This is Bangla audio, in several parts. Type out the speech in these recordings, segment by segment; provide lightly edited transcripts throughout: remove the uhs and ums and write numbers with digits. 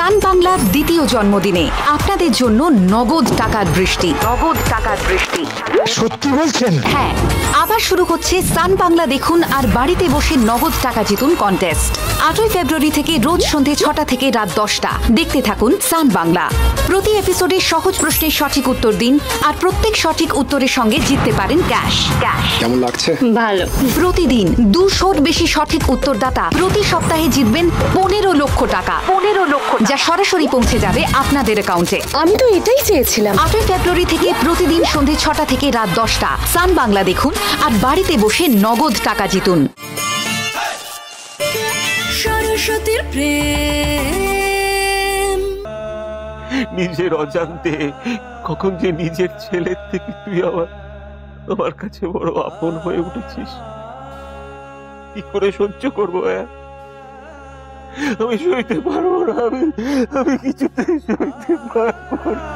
সান বাংলার দ্বিতীয় জন্মদিনে আপনাদের জন্য নগদ টাকার বৃষ্টি। সত্যি বলছেন? হ্যাঁ, আবার শুরু হচ্ছে সান বাংলা দেখুন আর বাড়িতে বসে নগদ টাকা জিতুন কন্টেস্ট। 8ই ফেব্রুয়ারি থেকে রোজ সন্ধ্যে 6টা থেকে রাত 10টা দেখতে থাকুন সান বাংলা। প্রতি এপিসোডে সহজ প্রশ্নের সঠিক উত্তর দিন আর প্রত্যেক সঠিক উত্তরের সঙ্গে জিততে পারেন ক্যাশ। কেমন লাগছে? ভালো। প্রতিদিন 200-র বেশি সঠিক উত্তরদাতা প্রতি সপ্তাহে জিতবেন 15 লক্ষ টাকা, যা সরাসরি পৌঁছে যাবে আপনাদের অ্যাকাউন্টে। আমি তো এটাই চেয়েছিলাম। 8ই ফেব্রুয়ারি থেকে প্রতিদিন সন্ধ্যে 6টা থেকে রাত 10টা সান বাংলা দেখুন আর বাড়িতে বসে নগদ টাকা জিতুন। সরস্বতীর প্রেম। নিজের অজান্তে কখন যে নিজের ছেলের থেকে তুই আমার কাছে বড় আপন হয়ে উঠেছিস, কি করে সহ্য করবো? আমি সইতে পারবো না, আমি কিছুতেই সইতে পারবো না।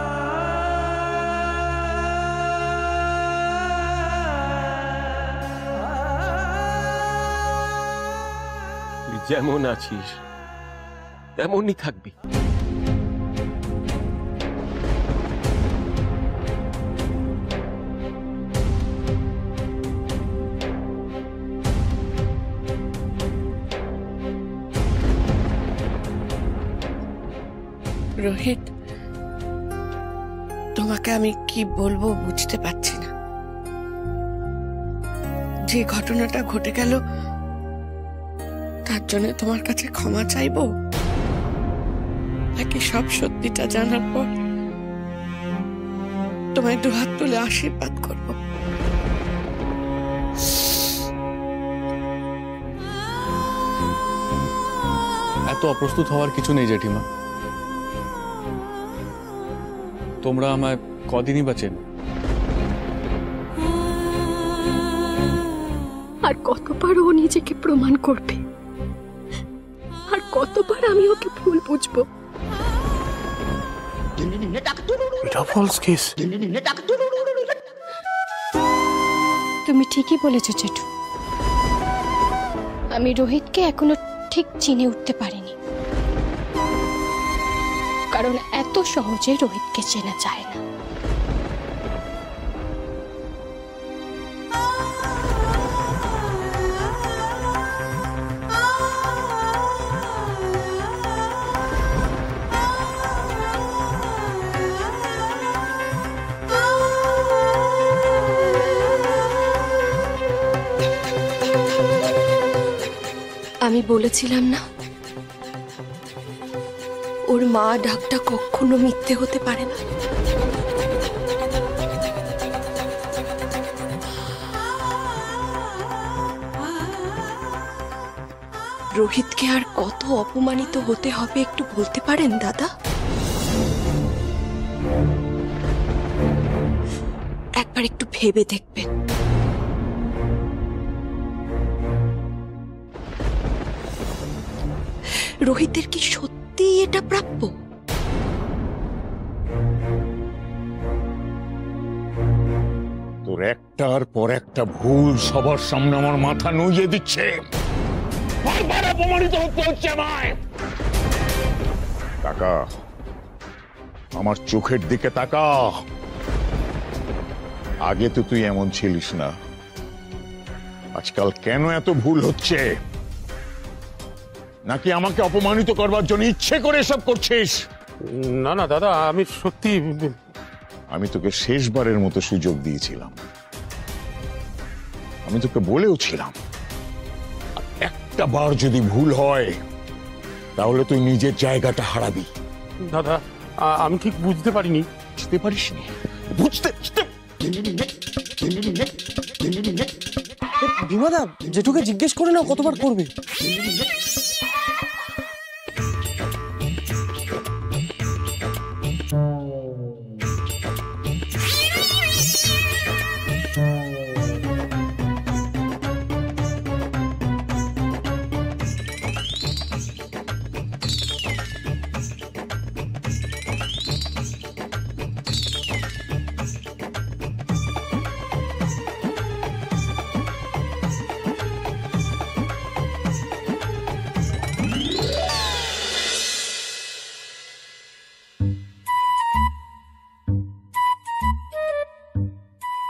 তুই যেমন আছিস তেমনই থাকবি। রোহিত, তোমাকে আমি কি বলবো বুঝতে পারছি না। যে ঘটনাটা ঘটে গেল তার জন্য তোমার কাছে ক্ষমা চাইবো, নাকি সব সত্যিটা জানার পর তোমায় দুহাত তুলে আশীর্বাদ করবো? এত অপ্রস্তুত হওয়ার কিছু নেই জেঠিমা। তোমরা আমায় কদিনই বাঁচেন। আর কতবার ও নিজেকে প্রমাণ করবে, আর কতবার আমি ওকে ভুল বুঝবো। এটা ফলস কেস। তুমি ঠিকই বলেছো জেঠু, আমি রোহিতকে এখনো ঠিক চিনে উঠতে পারিনি, কারণ এত সহজে রোহিতকে চেনা যায় না। আমি বলেছিলাম না, ওর মা ডাকটা কখনো মিথ্যে হতে পারে না। রোহিতকে আর কত অপমানিত হতে হবে একটু বলতে পারেন দাদা? একবার একটু ভেবে দেখবেন। রোহিতের কি সত্যি এটা প্রাপ্য? তোর একটার পর একটা ভুল সবার সামনে আমার মাথা নুইয়ে দিচ্ছে। বারবার অপমানিত হতে হচ্ছে আমায়। তাকা, আমার চোখের দিকে তাকা। আগে তো তুই এমন ছিলিস না, আজকাল কেন এত ভুল হচ্ছে? নাকি আমাকে অপমানিত করবার জন্য ইচ্ছে করে এসব করছিস? না না দাদা, আমি সত্যি। আমি তোকে শেষবারের মতো সুযোগ দিয়েছিলাম, আমি তোকে বলেও ছিলাম একটা বার যদি ভুল হয় তাহলে তুই নিজের জায়গাটা হারাবি। দাদা, আমি ঠিক বুঝতে পারিনি। বুঝতে পারিসনি? বুঝতে বিমাদা, জেঠুকে জিজ্ঞেস করে নাও কতবার করবে।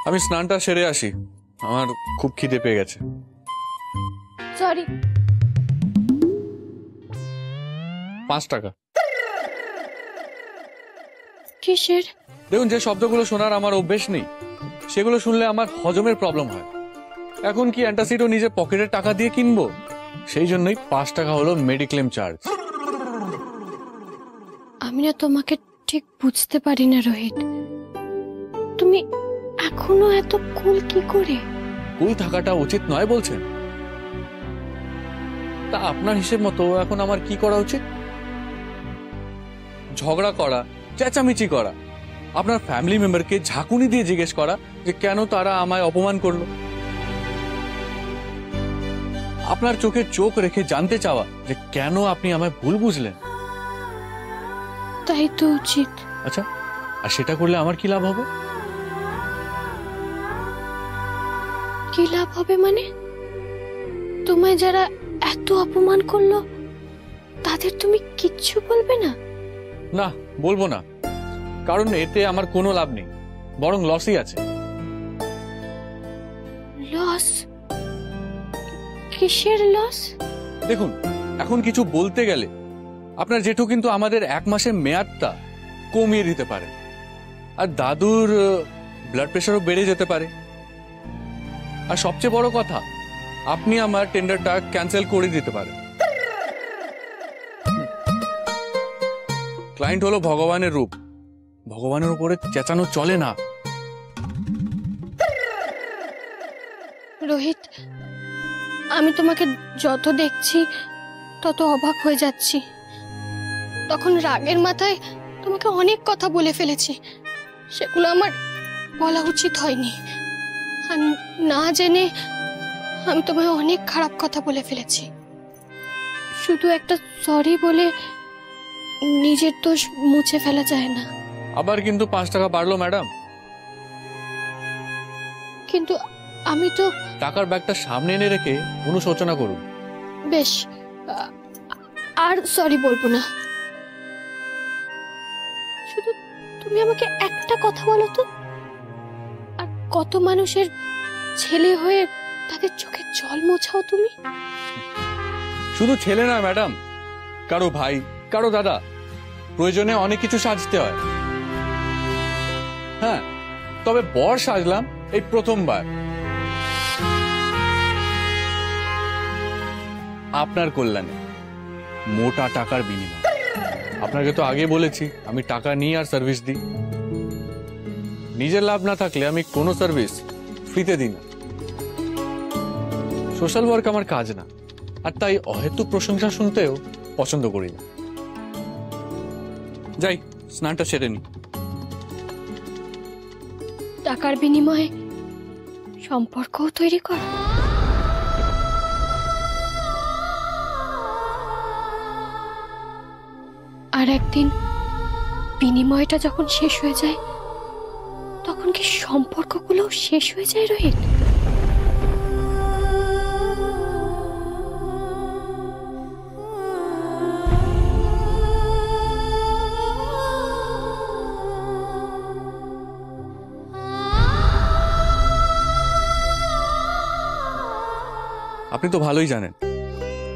আমি স্নানটা সেরে আসি, আমার খুব খিদে পেয়ে গেছে। সরি। 5 টাকা। কিসের? দেখুন, যে শব্দগুলো শোনার আমার অভ্যেস নেই, সেগুলো শুনলে আমার হজমের প্রবলেম হয়। এখন কি অ্যান্টাসিডও নিজের পকেটের টাকা দিয়ে কিনবো? সেই জন্যই 5 টাকা হলো মেডিক্লেম চার্জ। আমি না তোমাকে ঠিক বুঝতে পারি না রোহিত, তুমি এখনো এত কুল কি করে? কুল থাকাটা উচিত নয় বলছেন? তা আপনার হিসেব মতো এখন আমার কি করা উচিত? ঝগড়া করা, চেঁচামেচি করা, আপনার ফ্যামিলি মেম্বারকে ঝাঁকুনি দিয়ে জিজ্ঞেস করা যে কেন তারা আমায় অপমান করলো, আপনার চোখে চোখ রেখে জানতে চাওয়া যে কেন আপনি আমায় ভুল বুঝলেন। তাই তো উচিত। আচ্ছা, আর সেটা করলে আমার কি লাভ হবে? কি লাভ হবে মানে? তোমায় যারা এত অপমান করলো তাদের তুমি কিচ্ছু বলবে না? না, বলবো না, কারণ এতে আমার কোনো লাভ নেই, বরং লসই আছে। লস? কিসের লস? দেখুন, এখন কিছু বলতে গেলে আপনার জেঠু কিন্তু আমাদের 1 মাসের মেয়াদটা কমিয়ে দিতে পারে, আর দাদুর ব্লাড প্রেশারও বেড়ে যেতে পারে। আর সবচেয়ে বড় কথা, আপনি আমার টেন্ডারটা ক্যান্সেল করে দিতে পারেন। ক্লায়েন্ট হলো ভগবানের রূপ, ভগবানের উপরে চেঁচানো চলে না। রোহিত, আমি তোমাকে যত দেখছি তত অবাক হয়ে যাচ্ছি। তখন রাগের মাথায় তোমাকে অনেক কথা বলে ফেলেছি, সেগুলো আমার বলা উচিত হয়নি। আর না জেনে আমি তোমায় অনেক খারাপ কথা বলে ফেলেছি। শুধু একটা সরি বলে নিজের দোষ মুছে ফেলা যায় না। আবার কিন্তু 5 টাকা বাড়লো ম্যাডাম। কিন্তু আমি তো... টাকার ব্যাগটা সামনে এনে রেখে অনুশোচনা করুন। বেশ, আর সরি বলবো না। শুধু তুমি আমাকে একটা কথা বলো তো, আর কত মানুষের ছেলে হয়ে তাদের চোখে জল মোছাও তুমি? শুধু ছেলে না ম্যাডাম, কারো ভাই, কারো দাদা, প্রয়োজনে অনেক কিছু সাজতে হয়। হ্যাঁ, তবে বর সাজলাম এই প্রথমবার, আপনার কল্যাণে, মোটা টাকার বিনিময়ে। আপনাকে তো আগে বলেছি আমি টাকা নিই আর সার্ভিস দিই। নিজের লাভ না থাকলে আমি কোনো সার্ভিস ফ্রিতে দিই না। সোশ্যাল ওয়ার্ক আমার কাজ না, আর তাই অহেতুক প্রশংসা শুনতেও পছন্দ করি না। যাই, স্নানটা সেরে নি। টাকার বিনিময়ে সম্পর্কও তৈরি করো? আর একদিন বিনিময়টা যখন শেষ হয়ে যায়, তখন কি সম্পর্কগুলো শেষ হয়ে যায় রোহিত? আপনি তো ভালোই জানেন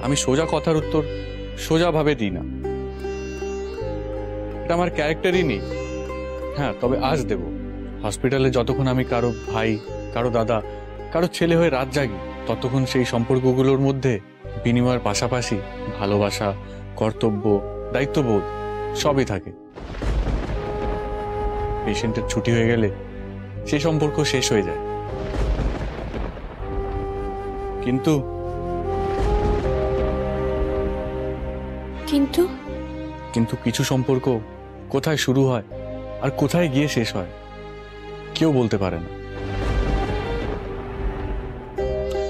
আমি সোজা কথার উত্তর সোজা ভাবে দিই না, এটা আমার ক্যারেক্টারই নেই। হ্যাঁ, তবে আজ দেব। হসপিটালে যতক্ষণ আমি কারো ভাই, কারো দাদা, কারো ছেলে হয়ে রাত জাগি, ততক্ষণ সেই সম্পর্কগুলোর মধ্যে বিনিময়ের পাশাপাশি ভালোবাসা, কর্তব্য, দায়িত্ববোধ সবই থাকে। পেশেন্টের ছুটি হয়ে গেলে সেই সম্পর্ক শেষ হয়ে যায়। কিন্তু কিন্তু কিন্তু কিছু সম্পর্ক কোথায় শুরু হয় আর কোথায় গিয়ে শেষ হয় কেউ বলতে পারে না।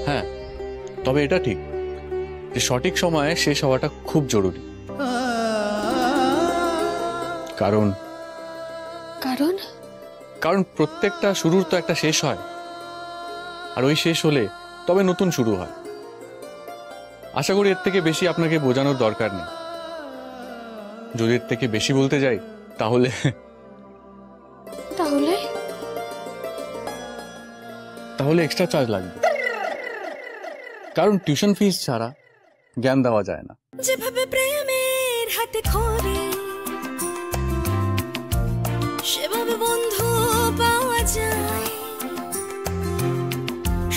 হ্যাঁ, তবে এটা ঠিক যে সঠিক সময়ে শেষ হওয়াটা খুব জরুরি। কারণ কারণ কারণ প্রত্যেকটা শুরুর তো একটা শেষ হয়, আর ওই শেষ হলে তবে নতুন শুরু হয়। আশা করি এর থেকে বেশি আপনাকে বোঝানোর দরকার নেই। যদি এর থেকে বেশি বলতে যাই তাহলে তাহলে তাহলে এক্সট্রা চার্জ লাগবে, কারণ টিউশন ফিস ছাড়া জ্ঞান দেওয়া যায় না। যেভাবে প্রেমের হাতে খড়ি সেভাবে বন্ধু পাওয়া যায়,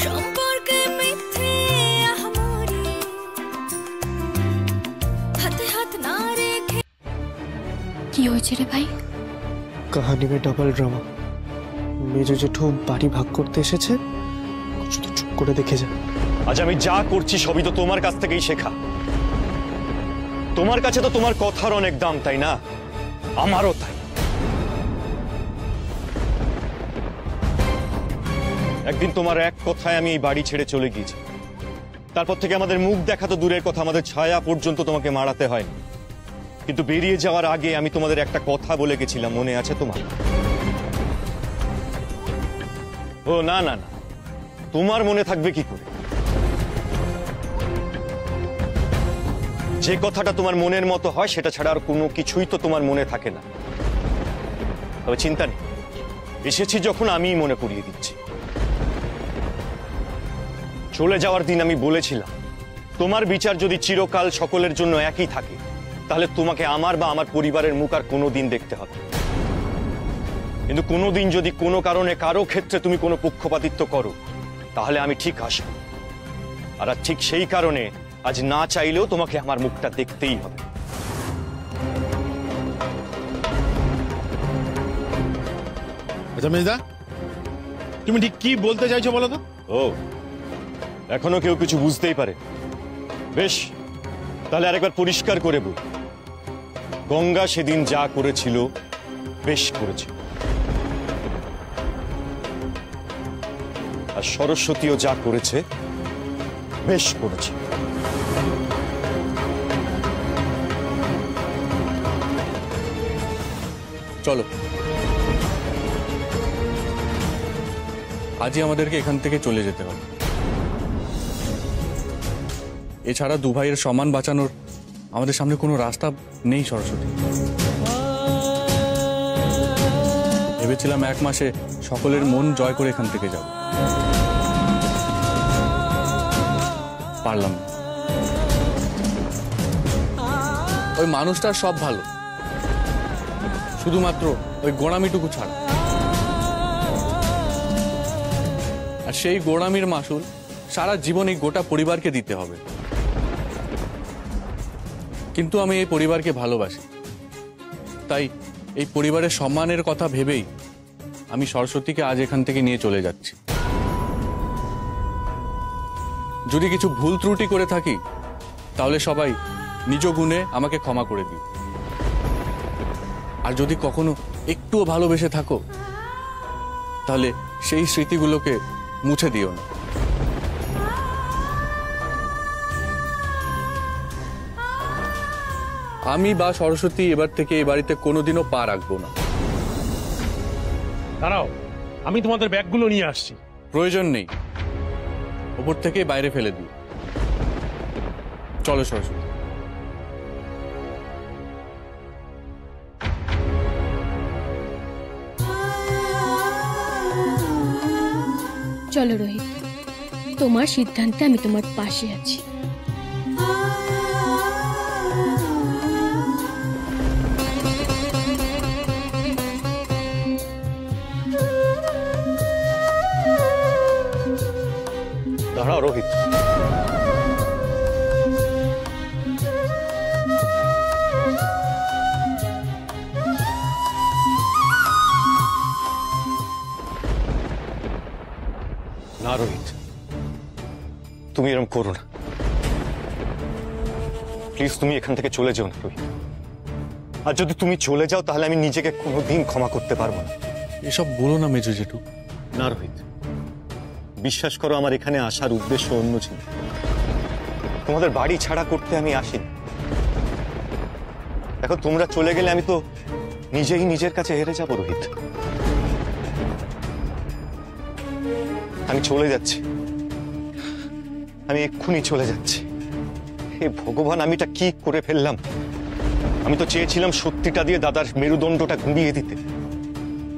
সম্পর্কে মিথ্যে আহামরি হাতে হাত না রেখে। কি হয়েছে রে ভাই? কাহানি মে ডাবল ড্রামা। মেজো জেঠু বাড়ি ভাগ করতে এসেছে, শুধু চুপ করে দেখে যা। আজ আমি যা করছি সবই তো তোমার কাছ থেকেই শেখা। তোমার কাছে তো তোমার কথার অনেক দাম, তাই না? আমারও তাই। একদিন তোমার এক কথায় আমি এই বাড়ি ছেড়ে চলে গিয়েছি, তারপর থেকে আমাদের মুখ দেখা তো দূরের কথা, আমাদের ছায়া পর্যন্ত তোমাকে মারাতে হয়নি। কিন্তু বেরিয়ে যাওয়ার আগে আমি তোমাদের একটা কথা বলে গেছিলাম, মনে আছে তোমার? ও না না না, তোমার মনে থাকবে কি করে? যে কথাটা তোমার মনের মতো হয় সেটা ছাড়া আর কোনো কিছুই তো তোমার মনে থাকে না। তবে চিন্তা নেই, এসেছি যখন আমিই মনে করিয়ে দিচ্ছি। চলে যাওয়ার দিন আমি বলেছিলাম, তোমার বিচার যদি চিরকাল সকলের জন্য একই থাকে, তাহলে তোমাকে আমার বা আমার পরিবারের মুখ আর কোনোদিন দেখতে হবে। কিন্তু কোনোদিন যদি কোনো কারণে কারো ক্ষেত্রে তুমি কোনো পক্ষপাতিত্ব করো, তাহলে আমি ঠিক আসব। আর ঠিক সেই কারণে আজ না চাইলেও তোমাকে আমার মুখটা দেখতেই হবে। আচ্ছা মেজদা, তুমি ঠিক কি বলতে চাইছো বলো তো? ও, এখনো কেউ কিছু বুঝতেই পারে? বেশ, তাহলে আরেকবার পরিষ্কার করে বল। গঙ্গা সেদিন যা করেছিল বেশ করেছিল, আর সরস্বতীও যা করেছে বেশ করেছে। চলো, আজই আমাদেরকে এখান থেকে চলে যেতে হবে। এছাড়া দু ভাইয়ের সম্মান বাঁচানোর আমাদের সামনে কোনো রাস্তা নেই সরস্বতী। ভেবেছিলাম 1 মাসে সকলের মন জয় করে এখান থেকে যাব, পারলাম না। ওই মানুষটার সব ভালো, শুধুমাত্র ওই গোড়ামিটুকু ছাড়া। আর সেই গোড়ামির মাসুল সারা জীবন এই গোটা পরিবারকে দিতে হবে। কিন্তু আমি এই পরিবারকে ভালোবাসি, তাই এই পরিবারের সম্মানের কথা ভেবেই আমি সরস্বতীকে আজ এখান থেকে নিয়ে চলে যাচ্ছি। যদি কিছু ভুল ত্রুটি করে থাকি, তাহলে সবাই নিজ গুণে আমাকে ক্ষমা করে দিও। আর যদি কখনো একটুও ভালোবেসে থাকো, তাহলে সেই স্মৃতিগুলোকে মুছে দিও না। আমি বা সরস্বতী এবার থেকে এই বাড়িতে কোনোদিনও পা রাখবো না। দাঁড়াও, আমি তোমাদের ব্যাগগুলো নিয়ে আসছি। প্রয়োজন নেই, ওপর থেকে বাইরে ফেলে দিই। চলো সরস্বতী। চলো রোহিত, তোমার সিদ্ধান্তে আমি তোমার পাশে আছি। দাঁড়াও রোহিত, না রোহিত, তুমি এরকম করো না প্লিজ। তুমি এখান থেকে চলে যাও না রোহিত। আর যদি তুমি চলে যাও, তাহলে আমি নিজেকে কোনোদিন ক্ষমা করতে পারবো না। এসব বলো না মেজো জেঠু। না রোহিত, বিশ্বাস করো, আমার এখানে আসার উদ্দেশ্য অন্য ছিল। তোমাদের বাড়ি ছাড়া করতে আমি আসিনি। দেখো, তোমরা চলে গেলে আমি তো নিজেই নিজের কাছে হেরে যাবো রোহিত। আমি চলে যাচ্ছি, আমি এক্ষুনি চলে যাচ্ছি। হে ভগবান, আমি এটা কি করে ফেললাম? আমি তো চেয়েছিলাম সত্যিটা দিয়ে দাদার মেরুদণ্ডটা ঘুরিয়ে দিতে,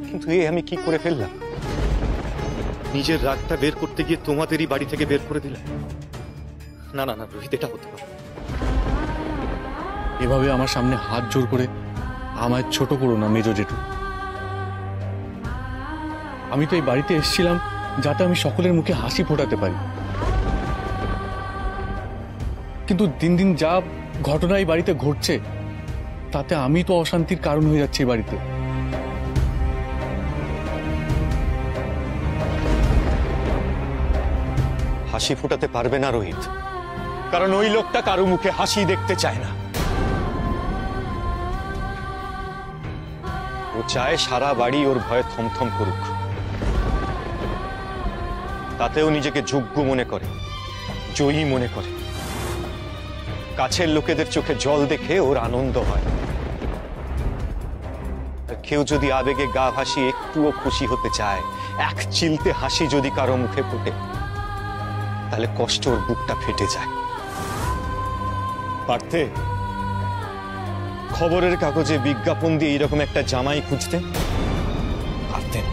কিন্তু আমি কি করে ফেললাম? নিজের রাগটা বের করতে গিয়ে তোমাদেরই বাড়ি থেকে বের করে দিলে। না না না রোহিত, এটা হতে পারে। এভাবে আমার সামনে হাত জোর করে আমায় ছোট করো না মেজো জেঠু। আমি তো এই বাড়িতে এসেছিলাম যাতে আমি সকলের মুখে হাসি ফোটাতে পারি, কিন্তু দিন দিন যা ঘটনা এই বাড়িতে ঘটছে তাতে আমি তো অশান্তির কারণ হয়ে যাচ্ছি এই বাড়িতে। হাসি ফোটাতে পারবে না রোহিত, কারণ ওই লোকটা কারো মুখে হাসি দেখতে চায় না। ও চায় সারা বাড়ি ওর ভয়ে থমথম করুক, তাতেও নিজেকে যোগ্য মনে করে, জয়ী মনে করে। কাছের লোকেদের চোখে জল দেখে ওর আনন্দ হয়। কেউ যদি আবেগে গা ভাসিয়ে একটুও খুশি হতে চায়, এক চিলতে হাসি যদি কারো মুখে ফোটে, তাহলে কষ্ট ওর বুকটা ফেটে যায়। পারতে খবরের কাগজে বিজ্ঞাপন দিয়ে এরকম একটা জামাই খুঁজতে পারতেন।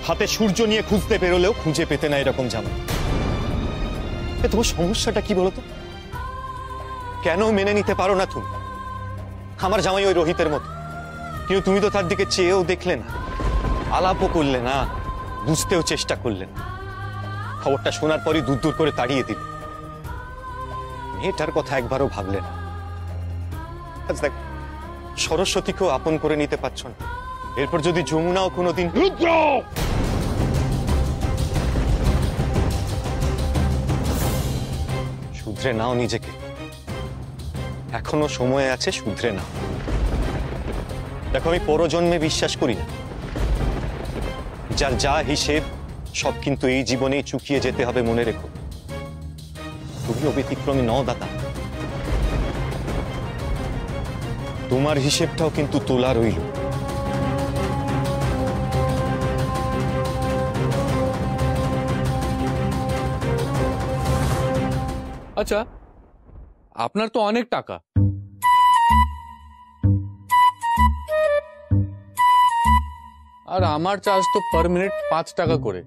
হাতে সূর্য নিয়ে খুঁজতে বেরোলেও খুঁজে পেতে না এরকম জামাই। তোমার সমস্যাটা কি বলতো? কেন মেনে নিতে পারো না তুমি আমার জামাই ওই রোহিতের মতো? কিন্তু তুমি তো তার দিকে চেয়েও দেখলে না, আলাপও করলে না, বুঝতেও চেষ্টা করলে না। খবরটা শোনার পরই দূর দূর করে তাড়িয়ে দিলে। মেয়েটার কথা একবারও ভাবলে না। আজ দেখ, সরস্বতীকেও আপন করে নিতে পারছো না, এরপর যদি যমুনাও কোনোদিন। শুধরে নাও নিজেকে, এখনো সময় আছে, শুধরে নাও। দেখো, আমি পরজন্মে বিশ্বাস করি না। যার যা হিসেব সব কিন্তু এই জীবনেই চুকিয়ে যেতে হবে, মনে রেখো। তুমিও ব্যতিক্রমী নও দাদা, তোমার হিসেবটাও কিন্তু তোলা রইল। আচ্ছা, আপনার তো অনেক টাকা, আর আমার চার্জ তো পার মিনিট 5 টাকা করে,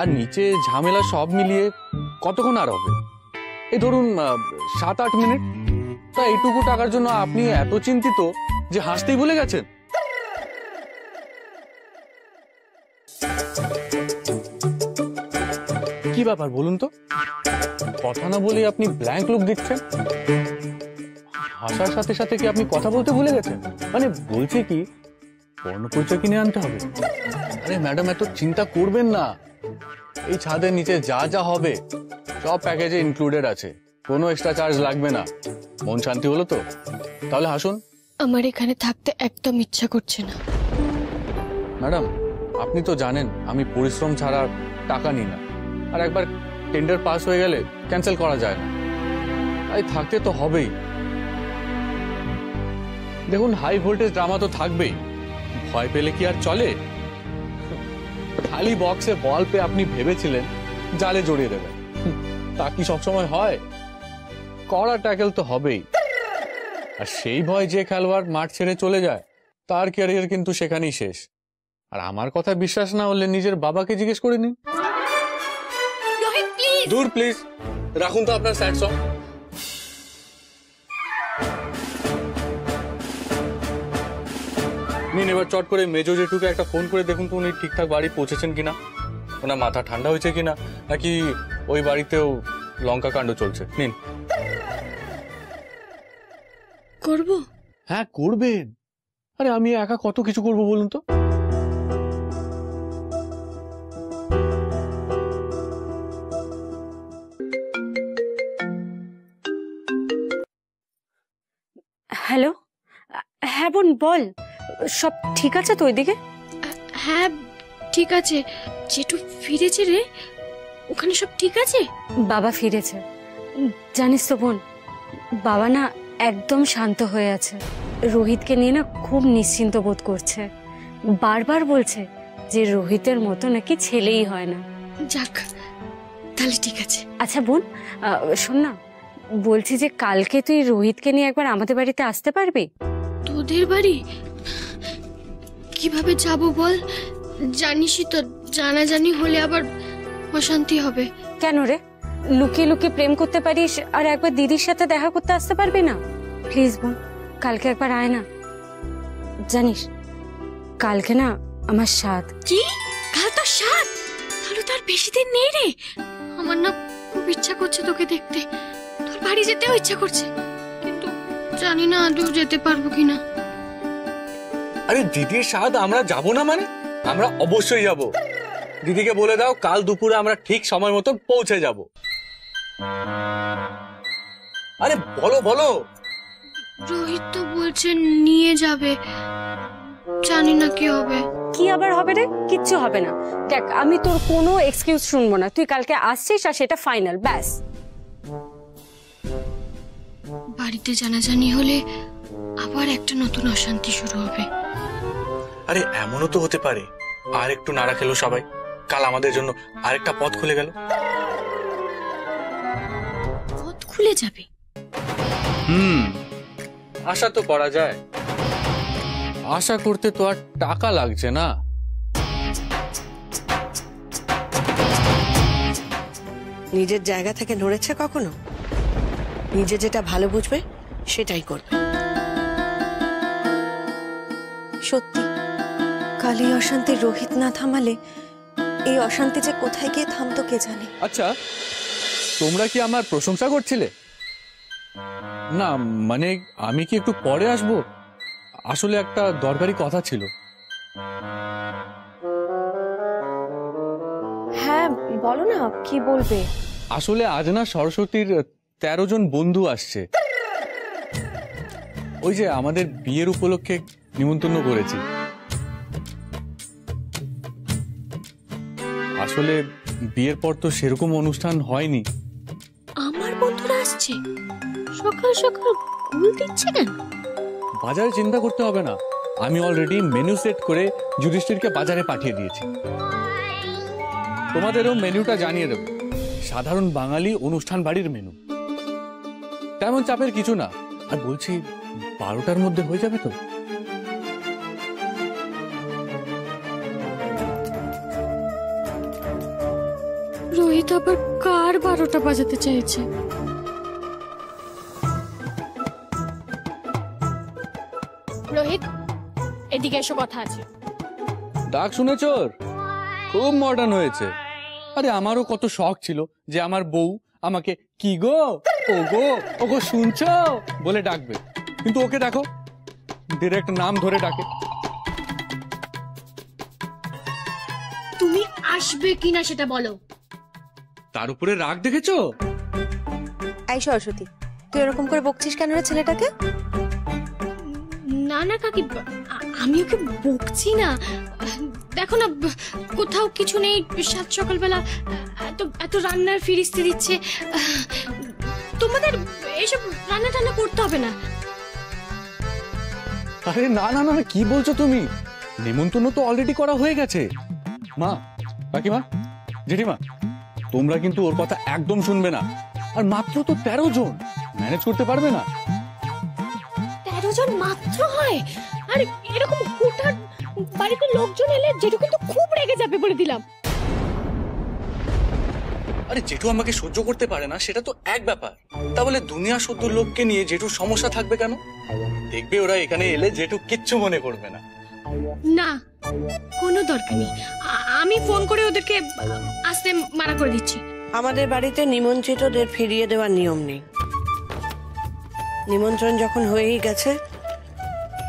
আর নিচে ঝামেলা সব মিলিয়ে কতক্ষণ আর হবে? এই ধরুন 7-8 মিনিট। তা এইটুকু টাকার জন্য আপনি এত চিন্তিত যে হাসতেই ভুলে গেছেন? কি ব্যাপার বলুন তো? কথা না বলে আপনি ব্ল্যাঙ্ক লুক দিচ্ছেন। হাসার সাথে সাথে কি আপনি কথা বলতে ভুলে গেছেন? মানে বলছে কি, বর্ণপরিচয় কিনে আনতে হবে? আরে ম্যাডাম, এত চিন্তা করবেন না। এই ছাদের নিচে যা যা হবে সব প্যাকেজে ইনক্লুডেড আছে, কোনো এক্সট্রা চার্জ লাগবে না। মন শান্তি হলো তো? তাহলে হাসুন। আমার এখানে থাকতে একদম ইচ্ছা করছে না। ম্যাডাম, আপনি তো জানেন আমি পরিশ্রম ছাড়া টাকা নিই না, আর একবার টেন্ডার পাস হয়ে গেলে ক্যান্সেল করা যায় না, তাই থাকতে তো হবেই। দেখুন, হাই ভোল্টেজ ড্রামা তো থাকবেই, ভয় পেলে কি আর চলে? খালি বক্সে বল পে আপনি ভেবেছিলেন জালে জড়িয়ে দেবেন, তা কি সবসময় হয়? কড়া ট্যাকেল তো হবেই। আর সেই ভয় যে খেলোয়াড় মাঠ ছেড়ে চলে যায়, তার ক্যারিয়ার কিন্তু সেখানেই শেষ। আর আমার কথা বিশ্বাস না হলে নিজের বাবাকে জিজ্ঞেস করে নিন। দূর প্লিজ, রাখুন তো আপনার স্যাড সং। নিন, এবার চট করে মেজো জেঠুকে একটা ফোন করে দেখুন তো উনি ঠিকঠাক বাড়ি পৌঁছেছেন কিনা, ওনার মাথা ঠান্ডা হয়েছে কিনা, নাকি ওই বাড়িতেও লঙ্কা কাণ্ড চলছে। নিন। করব? হ্যাঁ, করবেন। আরে আমি একা কত কিছু করব বলুন তো? হ্যালো, হ্যাঁ বোন বল, সব ঠিক আছে তো ওইদিকে? হ্যাঁ ঠিক আছে। জেঠু ফিরেছে রে? ওখানে সব ঠিক আছে? বাবা ফিরেছে। জানিস তো বোন, বাবা না একদম শান্ত হয়ে আছে। রোহিতকে নিয়ে না খুব নিশ্চিন্ত বোধ করছে। বারবার বলছে যে রোহিতের মতো নাকি ছেলেই হয় না। যাক, তাহলে ঠিক আছে। আচ্ছা বোন, শোন না, বলছি যে কালকে তুই রোহিতকে নিয়ে একবার আমাদের বাড়িতে আসতে পারবি? তোদের বাড়ি? কিভাবে যাব বল? জানিসই তো, জানাজানি হলে আবার অশান্তি হবে। কেন রে, লুকিয়ে লুকিয়ে প্রেম করতে পারিস আর একবার দিদির সাথে দেখা করতে আসতে পারবি না? প্লিজ বোন, কালকে একবার আয় না। জানিস কালকে না আমার সাধ। কি? কাল তো সাধ? তাহলে তো আর বেশি দিন নেই রে। আমার না খুব ইচ্ছা করছে তোকে দেখতে, তোর বাড়ি যেতেও ইচ্ছা করছে, কিন্তু জানি না আদৌ যেতে পারবো কিনা। আরে দিদির সাথ আমরা যাব না মানে? আমরা অবশ্যই যাব। দিদিকে বলে দাও কাল দুপুরে আমরা ঠিক সময় মতো পৌঁছে যাব। আরে বলো বলো। রোহিত তো বলছে নিয়ে যাবে, জানি না কি হবে। কি আবার হবে রে? কিচ্ছু হবে না। দেখ আমি তোর কোনো এক্সকিউজ শুনবো না, তুই কালকে আসছিস আর সেটা ফাইনাল, ব্যাস। বাড়িতে জানাজানি হলে আবার একটা নতুন অশান্তি শুরু হবে। আরে এমনও তো হতে পারে আর একটু নাড়া খেলো সবাই, কাল আমাদের জন্য আরেকটা পথ খুলে গেল। পথ খুলে যাবে? আশা তো করা যায়। আশা করতে তো আর টাকা লাগছে না। নিজের জায়গা থেকে নড়েছে কখনো? নিজে যেটা ভালো বুঝবে সেটাই করবে। সত্যি কাল এই অশান্তি রোহিত না থামালে এই অশান্তি যে কোথায় গিয়ে থামতো কে জানে। আচ্ছা তোমরা কি আমার প্রশংসা করছিলে? না মানে আমি কি একটু পরে আসবো? আসলে একটা দরকারি কথা ছিল। হ্যাঁ বলো না, কি বলবে? আসলে আজ না সরস্বতীর 13 জন বন্ধু আসছে। ওই যে আমাদের বিয়ের উপলক্ষে নিমন্ত্রণ করেছি। আসলে বিয়ের পর তো সেরকম অনুষ্ঠান হয়নি। আমার বন্ধুরা আসছে? সকাল সকাল ভুল দিচ্ছে কেন? বাজারে চিন্তা করতে হবে না, আমি অলরেডি মেনু সেট করে যুধিষ্ঠিরকে বাজারে পাঠিয়ে দিয়েছি। তোমাদেরও মেনুটা জানিয়ে দেব, সাধারণ বাঙালি অনুষ্ঠান বাড়ির মেনু, তেমন চাপের কিছু না। আর বলছি 12টার মধ্যে হয়ে যাবে তো? রোহিত আবার কার 12টা বাজাতে চাইছে? রোহিত এদিকে এসো, কথা আছে। ডাক শুনেছ? খুব মডার্ন হয়েছে। আরে আমারও কত শখ ছিল যে আমার বউ আমাকে কি গো ও গো ও গো শুনছো বলে ডাকবে, কিন্তু ওকে দেখো ডিরেক্ট নাম ধরে ডাকে। তুমি আসবে কিনা সেটা বলো। তার উপরে রাগ দেখেছো? এই সরস্বতী, তুই এরকম করে বকছিস কেন রে ছেলেটাকে? না না কাকি, আমি ওকে বকছি না। দেখো না কোথাও কিছু নেই, সাত সকালবেলা এত এত রান্নার ফিরিস্তি দিচ্ছে। তোমাদের এসব রান্না টান্না করতে হবে না। আরে না না না, কি বলছো তুমি? নিমন্ত্রণ তো অলরেডি করা হয়ে গেছে। মা, কাকিমা, জেঠিমা, তোমরা কিন্তু ওর কথা একদম শুনবে না। আর মাত্র তো 13 জন, ম্যানেজ করতে পারবে না? 13 জন মাত্র হয়? আর এরকম হুটহাট বাড়িতে লোকজন এলে জেঠু কিন্তু খুব রেগে যাবে বলে দিলাম। আরে জেঠু আমাকে সহ্য করতে পারে না সেটা তো এক ব্যাপার, তা বলে দুনিয়া শুদ্ধ লোককে নিয়ে জেঠুর সমস্যা থাকবে কেন? দেখবে ওরা এখানে এলে জেঠু কিচ্ছু মনে করবে না। না, কোনো দরকার নেই, আমি ফোন করে ওদেরকে আসতে মানা করে দিচ্ছি। আমাদের বাড়িতে নিমন্ত্রিতদের ফিরিয়ে দেওয়ার নিয়ম নেই। নিমন্ত্রণ যখন হয়েই গেছে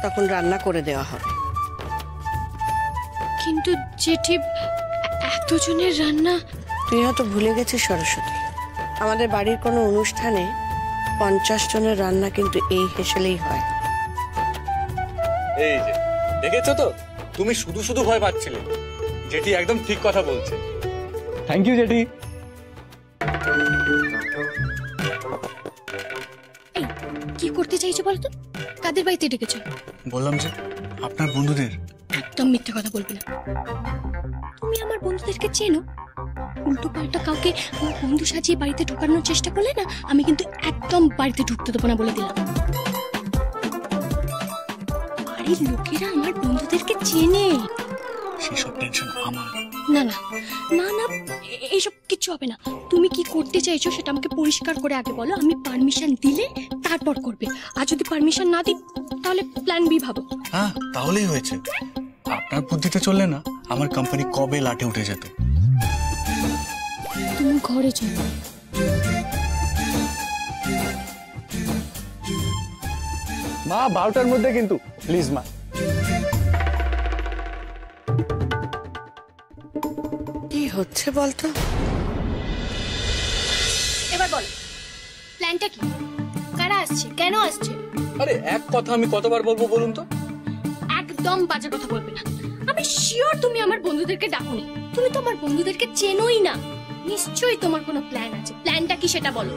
তখন রান্না করে দেওয়া হবে। কিন্তু জেঠি, এতজনের রান্না? তুই হয়তো ভুলে গেছিস সরস্বতী, আমাদের বাড়ির কোনো অনুষ্ঠানে 50 জনের রান্না কিন্তু এই হেসেলেই হয়। এই যে দেখেছো তো, তুমি শুধু শুধু ভয় পাচ্ছিলে। জেঠি একদম ঠিক কথা বলছে। থ্যাংক ইউ জেঠি। এই কি করতে চাইছো বলতো? কাদের বাড়িতে ডেকেছো? বললাম যে আপনার বন্ধুদের। একদম মিথ্যে কথা বলবি না। তুমি আমার বন্ধুদেরকে চেনো? উল্টো পাল্টা কাউকে আমার বন্ধু সাজিয়ে বাড়িতে ঢোকানোর চেষ্টা করলে না, আমি কিন্তু একদম বাড়িতে ঢুকতে দেবো না বলে দিলাম। বাড়ির লোকেরা আমার বন্ধুদেরকে চেনে। সেসব টেনশন আমার। না না না না, এইসব কিচ্ছু হবে না। তুমি কি করতে চাইছো সেটা আমাকে পরিষ্কার করে আগে বলো, আমি পারমিশন দিলে তারপর করবে। আর যদি পারমিশন না দিই তাহলে প্ল্যান বি ভাবো। হ্যাঁ, তাহলেই হয়েছে। আপনার বুদ্ধিতে চললে না আমার কোম্পানি কবে লাটে উঠে যেত। তুমি ঘরে চলো। মা 12টার মধ্যে কিন্তু প্লিজ মা। কি হচ্ছে বলতো? এবার বল প্ল্যানটা কি? কারা আসছে, কেন আসছে? আরে এক কথা আমি কতবার বলবো বলুন তো? একদম বাজে কথা বলবে না। আমি শিওর তুমি আমার বন্ধুদেরকে ডাকোনি। তুমি তো আমার বন্ধুদেরকে চেনোই না। নিশ্চয়ই তোমার কোনো প্ল্যান আছে। প্ল্যানটা কি সেটা বলো।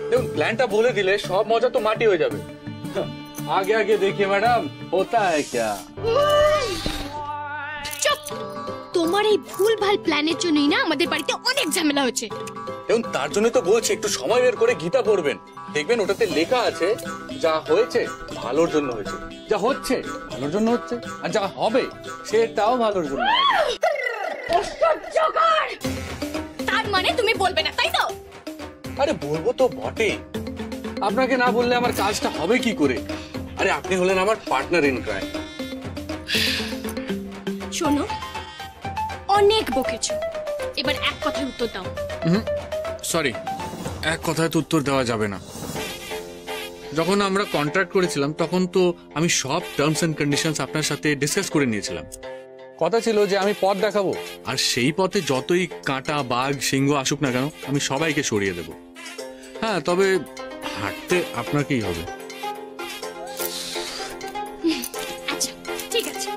দেখুন, প্ল্যানটা বলে দিলে সব মজা তো মাটি হয়ে যাবে। আগে আগে देखिए मैडम होता है क्या। চুপ! তোমার এই ভুলভাল প্ল্যানের জন্যই না আমাদের বাড়িতে অনেক ঝামেলা হয়েছে। দেখুন, তার জন্য তো বলছি একটু সময় বের করে গীতা পড়বেন। দেখবেন ওটাতে লেখা আছে যা হয়েছে ভালোর জন্য হয়েছে, যা হচ্ছে ভালোর জন্য হচ্ছে, আর যা হবে সেটাও ভালোর জন্য হবে। তার মানে তুমি বলবে না, তাই তো? আরে বলবো তো বটে, আপনাকে না বললে আমার কাজটা হবে কি করে? আরে আপনি হলেন আমার পার্টনার ইন ক্রাইম। শোনো, অনেক বকেছো, এবার এক কথায় উত্তর দাও। সরি, এক কথায় তো উত্তর দেওয়া যাবে না। যখন আমরা কন্ট্রাক্ট করেছিলাম তখন তো আমি সব টার্মস এন্ড কন্ডিশনস আপনার সাথে ডিসকাস করে নিয়েছিলাম। কথা ছিল যে আমি পথ দেখাবো, আর সেই পথে যতই কাঁটা, বাঘ, সিংহ আসুক না কেন আমি সবাইকে সরিয়ে দেব। হ্যাঁ, তবে হাঁটতে আপনাকেই হবে। আচ্ছা ঠিক আছে,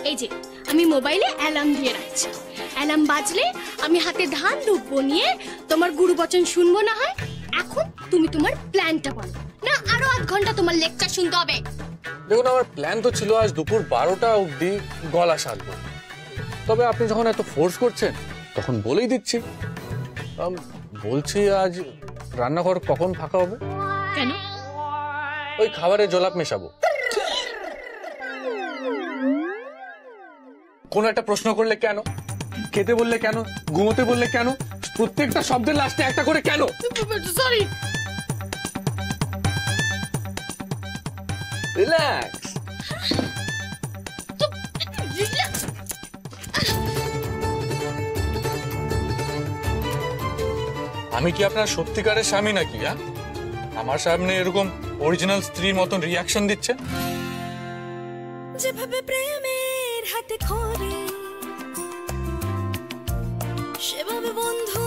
এই যে আমি মোবাইলে অ্যালার্ম দিয়ে রাখছি। অ্যালার্ম বাজলে আমি হাতে ধান ঢুকবো নিয়ে তোমার গুরু বচন শুনবো। না হয় এখন তুমি তোমার প্ল্যানটা বলো, না আরো 8 ঘন্টা তোমার লেকচার শুনতে হবে? দেখুন, আমার প্ল্যান তো ছিল আজ দুপুর 12টা অবধি গলা সাধবো। তবে আপনি যখন এত ফোর্স করছেন তখন বলেই দিচ্ছি। বলছি আজ রান্নাঘর কখন ফাঁকা হবে? কেন? ওই খাবারে জোলাপ মেশাবো। কোন একটা প্রশ্ন করলে কেন, খেতে বললে কেন, ঘুমোতে বললে কেন, প্রত্যেকটা শব্দের লাস্টে একটা করে কেন? সরি। রিল্যাক্স। আমি কি আপনার সত্যিকারের স্বামী নাকি? আমার সামনে এরকম অরিজিনাল স্ত্রীর মতন রিয়াকশন দিচ্ছে। যেভাবে প্রেমের হাতে খড়ি সেভাবে বন্ধু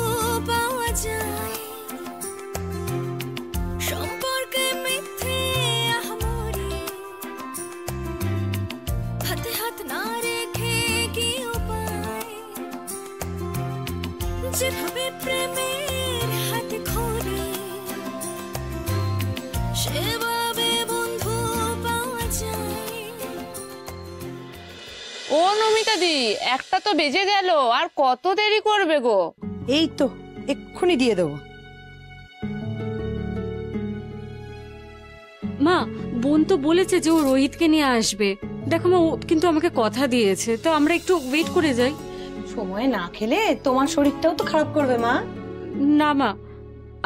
পাওয়া যায়, সম্পর্কে মিথ্যে আহামরি হাতে হাত না রেখে কি উপায়। যেভাবে প্রেমের হাতে খড়ি সেভাবে বন্ধু পাওয়া যায়। ও নমিতা দি, একটা তো বেজে গেল, আর কত দেরি করবে গো? এই তো এক্ষুনি দিয়ে দেবো। মা, বোন তো বলেছে যে ও রোহিতকে নিয়ে আসবে। দেখো মা, ও কিন্তু আমাকে কথা দিয়েছে, তো আমরা একটু ওয়েট করে যাই। সময় না খেলে তোমার শরীরটাও তো খারাপ করবে মা। না মা,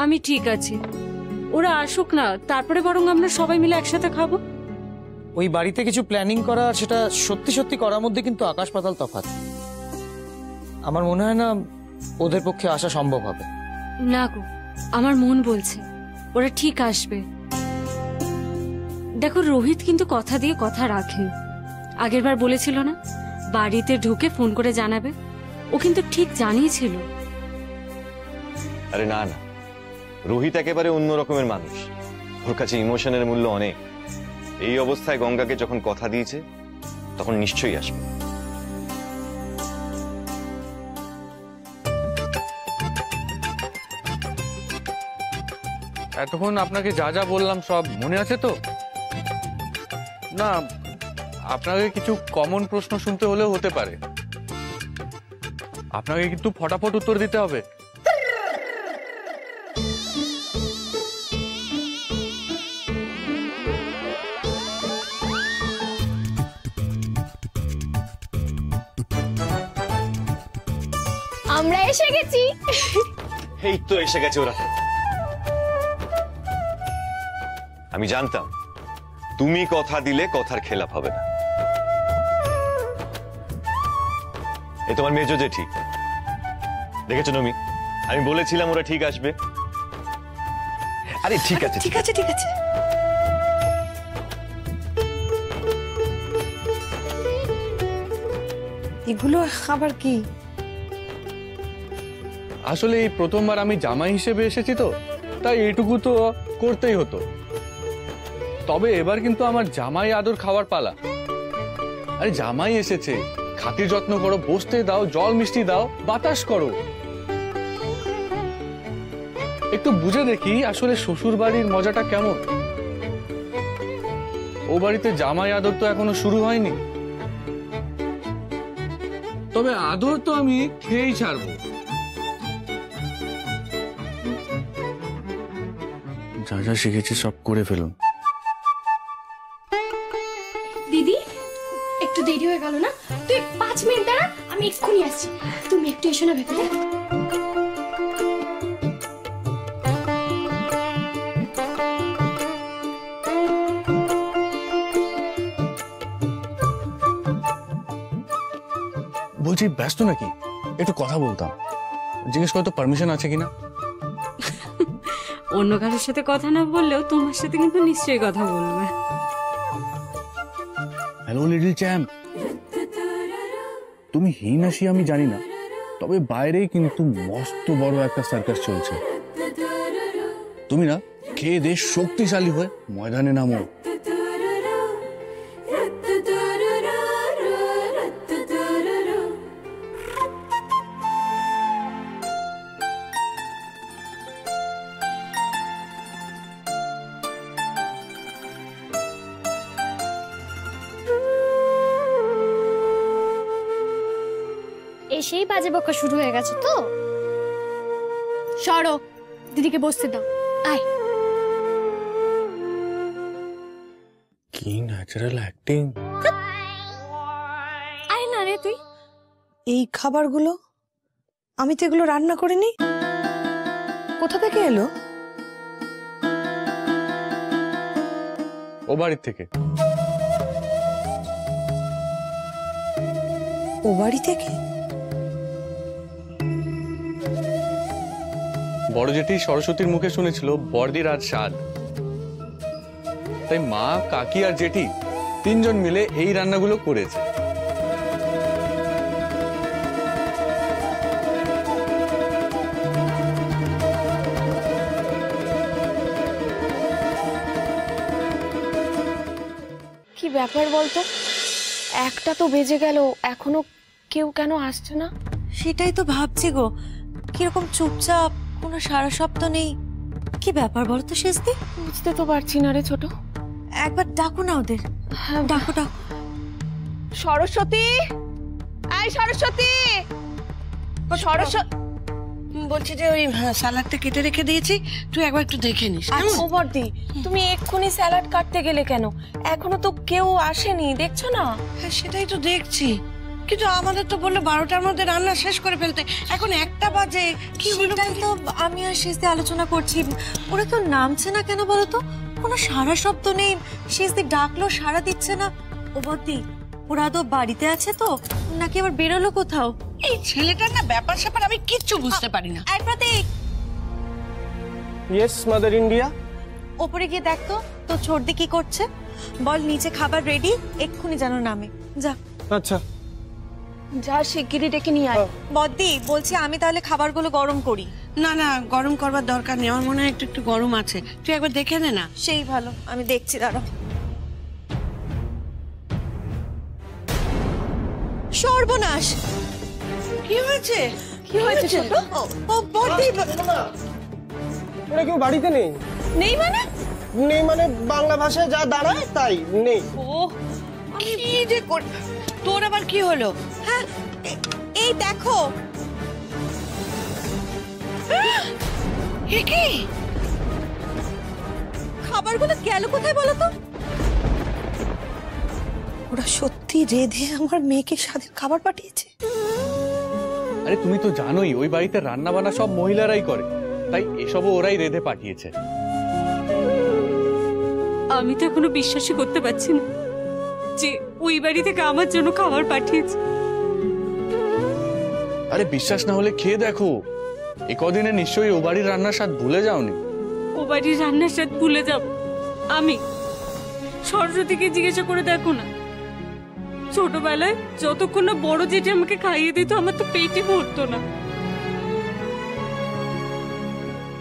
আমি ঠিক আছি। ওরা আসুক না, তারপরে বরং আমরা সবাই মিলে একসাথে খাবো। ওই বাড়িতে কিছু প্ল্যানিং করা আর সেটা সত্যি সত্যি করার মধ্যে কিন্তু আকাশ পাতাল তফাৎ। আমার মনে হয় না ওদের পক্ষে আসা সম্ভব হবে। না গো, আমার মন বলছে ওরা ঠিক আসবে। দেখো, রোহিত কিন্তু কথা দিয়ে কথা রাখে। আগেরবার বলেছিল না বাড়িতে ঢুকে ফোন করে জানাবে, ও কিন্তু ঠিক জানিয়েছিল। আরে না না, রোহিত একেবারে অন্য রকমের মানুষ। ওর কাছে ইমোশনের মূল্য অনেক। এই অবস্থায় গঙ্গাকে যখন কথা দিয়েছে তখন নিশ্চয়ই আসবে। এতক্ষণ আপনাকে যা যা বললাম সব মনে আছে তো? না, আপনাকে কিছু কমন প্রশ্ন শুনতে হলেও হতে পারে। আপনাকে কিন্তু ফটাফট উত্তর দিতে হবে। আমরা এসে গেছি। এই তো এসে গেছে ওরা। আমি জানতাম তুমি কথা দিলে কথার খেলাপ হবে না। এ তোমার মেজো জেঠি, দেখেছো নমি, আমি বলেছিলাম ওরা ঠিক আসবে। আরে ঠিক আছে ঠিক আছে ঠিক আছে। এগুলো আবার কি? আসলে এই প্রথমবার আমি জামাই হিসেবে এসেছি তো, তাই এইটুকু তো করতেই হতো। তবে এবার কিন্তু আমার জামাই আদর খাওয়ার পালা। আরে জামাই এসেছে, খাতির যত্ন করো, বসতে দাও, জল মিষ্টি দাও, বাতাস করো। একটু বুঝে দেখি আসলে শ্বশুর বাড়ির মজাটা কেমন। ও বাড়িতে জামাই আদর তো এখনো শুরু হয়নি, তবে আদর তো আমি খেয়েই ছাড়বো। যা যা শিখেছি সব করে ফেলুন। দিদি একটু দেরি হয়ে গেল না? তুই 5 মিনিট দাঁড়া, আমি এক্ষুনি আসছি। তুমি একটু এসো না ভেতরে। বলছি ব্যস্ত নাকি? একটু কথা বলতাম, জিজ্ঞেস করতো পারমিশন আছে কিনা। অন্য কারোর সাথে কথা না বললেও তোমার সাথে কিন্তু নিশ্চয়ই কথা বলবে। হ্যালো লিটল চ্যাম্প, তুমি হিন আসি আমি জানি না, তবে বাইরে কিন্তু মস্ত বড় একটা সার্কাস চলছে। তুমি না খেয়ে দেশ শক্তিশালী হয়ে ময়দানে নামো। এসেই বাজে বকা শুরু হয়ে গেছে তো। সরো, দিদিকে বসতে দাও। আয়। কি ন্যাচারাল অ্যাক্টিং। আয় না রে তুই। এই খাবারগুলো আমি তো এগুলো রান্না করিনি। কোথা থেকে এলো? ও বাড়ির থেকে। ও বাড়ি থেকে? বড় জেঠি সরস্বতীর মুখে শুনেছিল বড়দির আজ স্বাদ, তাই মা, কাকি আর জেঠি 3 জন মিলে এই রান্নাগুলো করেছে। কি ব্যাপার বলতো, 1টা তো বেজে গেল, এখনো কেউ কেন আসছে না? সেটাই তো ভাবছি গো, কিরকম চুপচাপ, কোনো সারা শব্দ নেই। কি ব্যাপার বলতো শেষদি? বুঝতে তো পারছি না রে ছোট। একবার ডাকো না ওদের। হ্যাঁ ডাকো ডাকো। সরস্বতী, আয় সরস্বতী। সরস্বতী বলছি যে ওই সালাডটা কেটে রেখে দিয়েছি, তুই একবার একটু দেখে নিস। ও বর্দি, তুমি এক্ষুনি স্যালাড কাটতে গেলে কেন? এখনো তো কেউ আসেনি, দেখছো না? হ্যাঁ সেটাই তো দেখছি, কিন্তু আমাদের তো বললো 12টার মধ্যে রান্না শেষ করে ফেলতে, এখন 1টা বাজে। কি হলো? তো আমি আর শেষদি আলোচনা করছি, ওরা কেউ নামছে না কেন বলতো? কোনো সারা শব্দ নেই, শেষদি ডাকলো সারা দিচ্ছে না। ও বর্দি, ওরা তো বাড়িতে আছে তো, নাকি আবার বেরোলো কোথাও? এই ছেলেটার না ব্যাপার স্যাপার আমি কিচ্ছু বুঝতে পারি না। এই প্রতীক, ইয়েস মাদার ইন্ডিয়া। ওপরে গিয়ে দেখ তো তোর ছোটদি কি করছে। বল নিচে খাবার রেডি, এক্ষুনি যেন নামে। যা। আচ্ছা যা, শিগগিরই ডেকে নিয়ে আয়। বদ্দি, বলছি আমি তাহলে খাবারগুলো গরম করি। না না, গরম করবার দরকার নেই, আমার মনে হয় একটু একটু গরম আছে, তুই একবার দেখে নে না। সেই ভালো, আমি দেখছি, দাঁড়াও। সর্বনাশ! কি হয়েছে? কি হয়েছে ছোট? ও বদ্দি, ওরা কেউ বাড়িতে নেই। নেই মানে? নেই মানে বাংলা ভাষায় যা দাঁড়ায় তাই নেই। ও কি যে তোর আবার কি হলো? হ্যাঁ এই দেখো। কি খাবারগুলো গেল কোথায় বলো তো? ওরা সত্যি রেধে আমার মেয়েকে স্বাদের খাবার পাঠিয়েছে। আরে তুমি তো জানোই ওই বাড়িতে রান্না বান্না সব মহিলারাই করে, তাই এসবও ওরাই রেঁধে পাঠিয়েছে। আমি তো এখনো বিশ্বাসই করতে পারছি না যে ওই বাড়ি থেকে আমার জন্য খাবার পাঠিয়েছে। আরে বিশ্বাস না হলে খেয়ে দেখো, এ কদিনে নিশ্চয়ই ও বাড়ির রান্নার স্বাদ ভুলে যাওনি। ও বাড়ির রান্নার স্বাদ ভুলে যাব আমি? সরস্বতীকে জিজ্ঞাসা করে দেখো না, ছোটবেলায় যতক্ষণ না বড় জেঠি আমাকে খাইয়ে দিত আমার তো পেটে ভরতো না।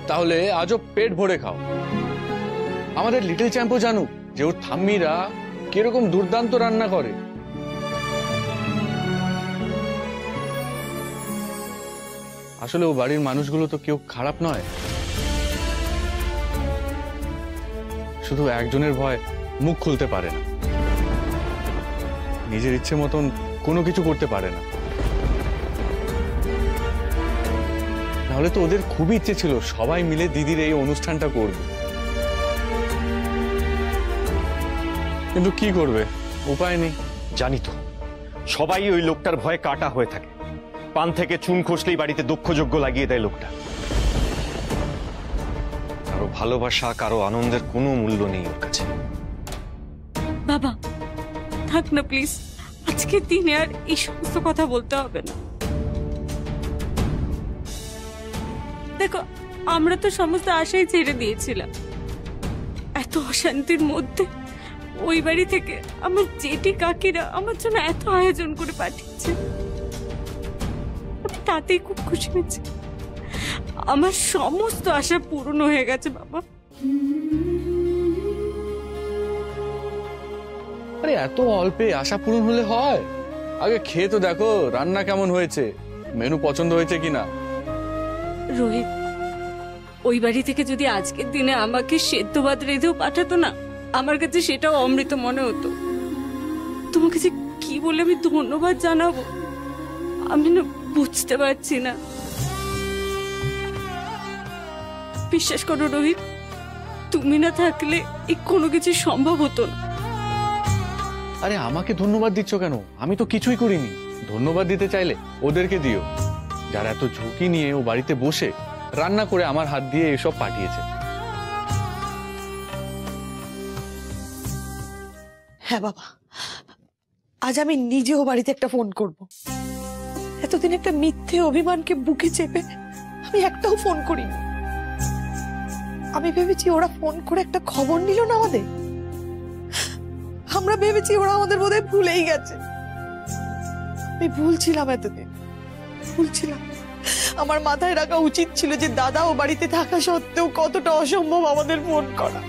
তাহলে আজও পেট ভরে খাও। আমাদের লিটল চ্যাম্পও জানুক যে ওর ঠাম্মিরা কিরকম দুর্দান্ত রান্না করে। আসলে ও বাড়ির মানুষগুলো তো কেউ খারাপ নয়, শুধু একজনের ভয় মুখ খুলতে পারে না, নিজের ইচ্ছে মতন কোনো কিছু করতে পারে না। তাহলে তো ওদের খুবই ইচ্ছে ছিল সবাই মিলে দিদির এই অনুষ্ঠানটা করবে, কিন্তু কি করবে, উপায় নেই। জানি তো সবাই ওই লোকটার ভয়ে কাটা হয়ে থাকে, পান থেকে চুন খসলেই বাড়িতে দক্ষযজ্ঞ লাগিয়ে দেয় লোকটা। কারো ভালোবাসা কারো আনন্দের কোনো মূল্য নেই ওর কাছে। বাবা থাক না প্লিজ, আজকের দিনে আর এই সমস্ত কথা বলতে হবে না। দেখো আমরা তো সমস্ত আশাই ছেড়ে দিয়েছিলাম, এত অশান্তির মধ্যে ওই বাড়ি থেকে আমার জেঠি কাকিরা আমার জন্য এত আয়োজন করে পাঠিয়েছে, আমি তাতেই খুব খুশি হয়েছি। আমার সমস্ত আশা পূরণ হয়ে গেছে বাবা। আরে এত অল্পে আশা পূরণ হলে হয়? আগে খেয়ে তো দেখো রান্না কেমন হয়েছে, মেনু পছন্দ হয়েছে কিনা। রোহিত ওই বাড়ি থেকে যদি আজকের দিনে আমাকে সেদ্ধ ভাত রেঁধেও পাঠাতো না, আমার কাছে সেটাও অমৃত মনে হতো। তোমাকে যে কি বলে আমি ধন্যবাদ জানাবো আমি না বুঝতে পারছি না। বিশ্বাস করো রোহিত, তুমি না থাকলে এই কোনো কিছু সম্ভব হতো না। আরে আমাকে ধন্যবাদ দিচ্ছ কেন? আমি তো কিছুই করিনি। ধন্যবাদ দিতে চাইলে ওদেরকে দিও, যারা এত ঝুঁকি নিয়ে ও বাড়িতে বসে রান্না করে আমার হাত দিয়ে এসব পাঠিয়েছে। হ্যাঁ বাবা, আজ আমি নিজেও বাড়িতে একটা ফোন করব। এতদিন একটা মিথ্যে অভিমানকে বুকে চেপে আমি একটাও ফোন করিনি। আমি ভেবেছি ওরা ফোন করে একটা খবর নিল না আমাদের, আমরা ভেবেছি ওরা আমাদের বোধহয় ভুলেই গেছে। আমি ভুলছিলাম, এতদিন ভুলছিলাম। আমার মাথায় রাখা উচিত ছিল যে দাদা ও বাড়িতে থাকা সত্ত্বেও কতটা অসম্ভব আমাদের ফোন করা।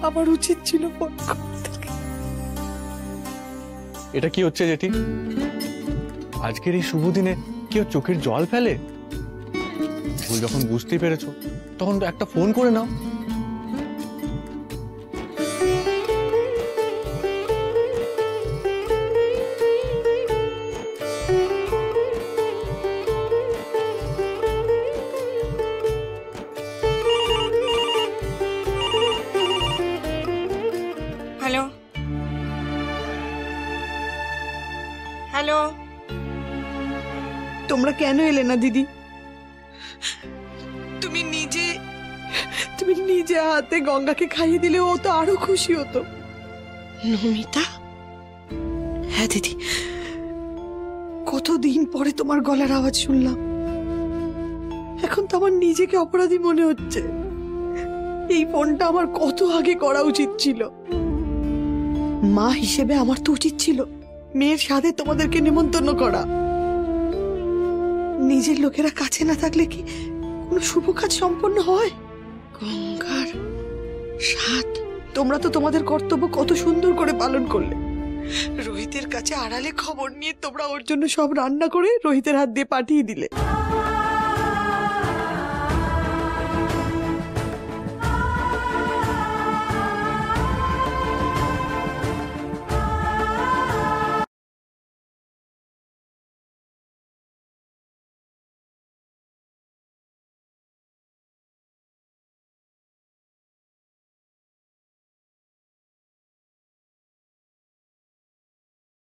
আমার উচিত ছিল ফোন করতে। এটা কি হচ্ছে জেঠি? আজকের এই শুভ দিনে কেউ চোখের জল ফেলে? ভুল যখন বুঝতেই পেরেছো তখন তো একটা ফোন করে নাও। হ্যালো হ্যালো, তোমরা কেন এলে না দিদি? তুমি নিজে হাতে গঙ্গাকে খাইয়ে দিলে ও তো আরো খুশি হতো। নমিতা? হ্যাঁ দিদি, কতদিন পরে তোমার গলার আওয়াজ শুনলাম। এখন তো আমার নিজেকে অপরাধী মনে হচ্ছে। এই ফোনটা আমার কত আগে করা উচিত ছিল। মা হিসেবে আমার তো উচিত ছিল মেয়ের সাথে তোমাদেরকে নিমন্ত্রণ করা। নিজের লোকেরা কাছে না থাকলে কি কোনো শুভ কাজ সম্পন্ন হয়? গঙ্গার সাথ, তোমরা তো তোমাদের কর্তব্য কত সুন্দর করে পালন করলে। রোহিতের কাছে আড়ালে খবর নিয়ে তোমরা ওর জন্য সব রান্না করে রোহিতের হাত দিয়ে পাঠিয়ে দিলে।